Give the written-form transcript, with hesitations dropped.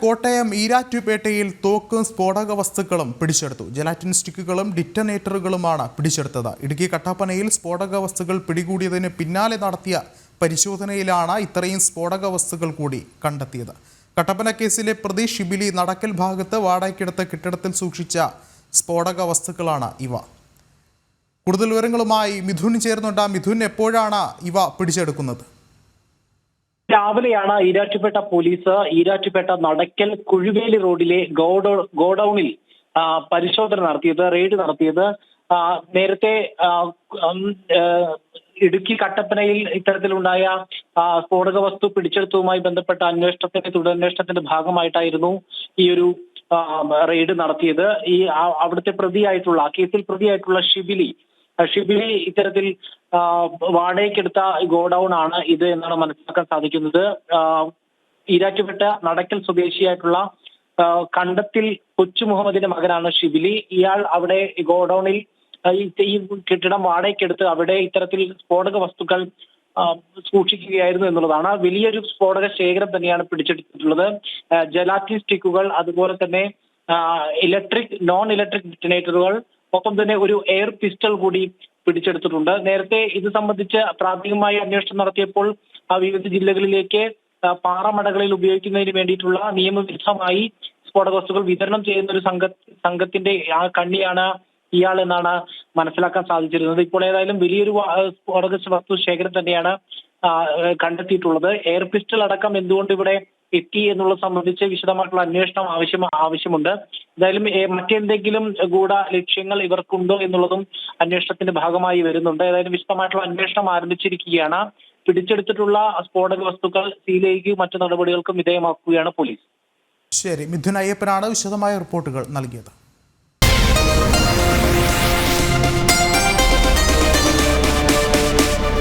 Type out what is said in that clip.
കോട്ടയം ഈരാറ്റുപേട്ടയിൽ തോക്കും സ്ഫോടക വസ്തുക്കളും പിടിച്ചെടുത്തു. ജലാറ്റിൻ സ്റ്റിക്കുകളും ഡിറ്റനേറ്ററുകളുമാണ് പിടിച്ചെടുത്തത്. ഇടുക്കി കട്ടപ്പനയിൽ സ്ഫോടക വസ്തുക്കൾ പിടികൂടിയതിന് പിന്നാലെ നടത്തിയ പരിശോധനയിലാണ് ഇത്രയും സ്ഫോടക വസ്തുക്കൾ കൂടി കണ്ടെത്തിയത്. കട്ടപ്പന കേസിലെ പ്രതി ഷിബിലി നടക്കൽ ഭാഗത്ത് വാടകയ്ക്കെടുത്ത കെട്ടിടത്തിൽ സൂക്ഷിച്ച സ്ഫോടക വസ്തുക്കളാണ് ഇവ. കൂടുതൽ വിവരങ്ങളുമായി മിഥുൻ ചേർന്നുണ്ട്. മിഥുൻ, എപ്പോഴാണ് ഇവ പിടിച്ചെടുക്കുന്നത്? രാവിലെയാണ് ഈരാറ്റുപേട്ട പോലീസ് ഈരാറ്റുപേട്ട നടക്കൽ കുഴുവേലി റോഡിലെ ഗോഡൌണിൽ പരിശോധന നടത്തിയത്, റെയ്ഡ് നടത്തിയത്. നേരത്തെ ഇടുക്കി കട്ടപ്പനയിൽ ഇത്തരത്തിലുണ്ടായ സ്ഫോടക വസ്തു പിടിച്ചെടുത്തതുമായി ബന്ധപ്പെട്ട തുടരന്വേഷണത്തിന്റെ ഭാഗമായിട്ടായിരുന്നു ഈ ഒരു റെയ്ഡ് നടത്തിയത്. അവിടുത്തെ കേസിൽ പ്രതിയായിട്ടുള്ള ഷിബിലി ഇത്തരത്തിൽ വാടകയ്ക്കെടുത്ത ഗോഡൌൺ ആണ് ഇത് എന്നാണ് മനസ്സിലാക്കാൻ സാധിക്കുന്നത്. ഈരാറ്റുപേട്ട നടക്കൽ സ്വദേശിയായിട്ടുള്ള കണ്ടത്തിൽ കൊച്ചു മുഹമ്മദിന്റെ മകനാണ് ഷിബിലി. ഇയാൾ അവിടെ ഗോഡൌണിൽ ഈ കെട്ടിടം വാടകയ്ക്കെടുത്ത് അവിടെ ഇത്തരത്തിൽ സ്ഫോടക വസ്തുക്കൾ സൂക്ഷിക്കുകയായിരുന്നു എന്നുള്ളതാണ്. വലിയൊരു സ്ഫോടക ശേഖരം തന്നെയാണ് പിടിച്ചെടുത്തിട്ടുള്ളത്. ജലാറ്റിൻ സ്റ്റിക്കുകൾ, അതുപോലെ തന്നെ നോൺ ഇലക്ട്രിക് ഡിറ്റനേറ്ററുകൾ, ഒപ്പം തന്നെ ഒരു എയർ പിസ്റ്റൾ കൂടി പിടിച്ചെടുത്തിട്ടുണ്ട്. നേരത്തെ ഇത് സംബന്ധിച്ച് പ്രാഥമികമായി അന്വേഷണം നടത്തിയപ്പോൾ വിവിധ ജില്ലകളിലേക്ക് പാറമടകളിൽ ഉപയോഗിക്കുന്നതിന് വേണ്ടിയിട്ടുള്ള നിയമവിരുദ്ധമായി സ്ഫോടക വസ്തുക്കൾ വിതരണം ചെയ്യുന്ന ഒരു സംഘത്തിന്റെ കണ്ണിയാണ് ഇയാൾ എന്നാണ് മനസ്സിലാക്കാൻ സാധിച്ചിരുന്നത്. ഇപ്പോൾ ഏതായാലും വലിയൊരു സ്ഫോടക വസ്തു ശേഖരം തന്നെയാണ് കണ്ടെത്തിയിട്ടുള്ളത്. എയർ പിസ്റ്റൾ അടക്കം എന്തുകൊണ്ട് ഇവിടെ എത്തി എന്നുള്ളത് സംബന്ധിച്ച് വിശദമായിട്ടുള്ള അന്വേഷണം ആവശ്യമുണ്ട്. എന്തായാലും മറ്റെന്തെങ്കിലും ലക്ഷ്യങ്ങൾ ഇവർക്കുണ്ടോ എന്നുള്ളതും അന്വേഷണത്തിന്റെ ഭാഗമായി വരുന്നുണ്ട്. ഏതായാലും വിശദമായിട്ടുള്ള അന്വേഷണം ആരംഭിച്ചിരിക്കുകയാണ്. പിടിച്ചെടുത്തിട്ടുള്ള സ്ഫോടക വസ്തുക്കൾ സീലേക്കും മറ്റു നടപടികൾക്കും വിധേയമാക്കുകയാണ് പോലീസ്. ശരി, മിഥുൻ അയ്യപ്പനാണ് വിശദമായ റിപ്പോർട്ടുകൾ നൽകിയത്.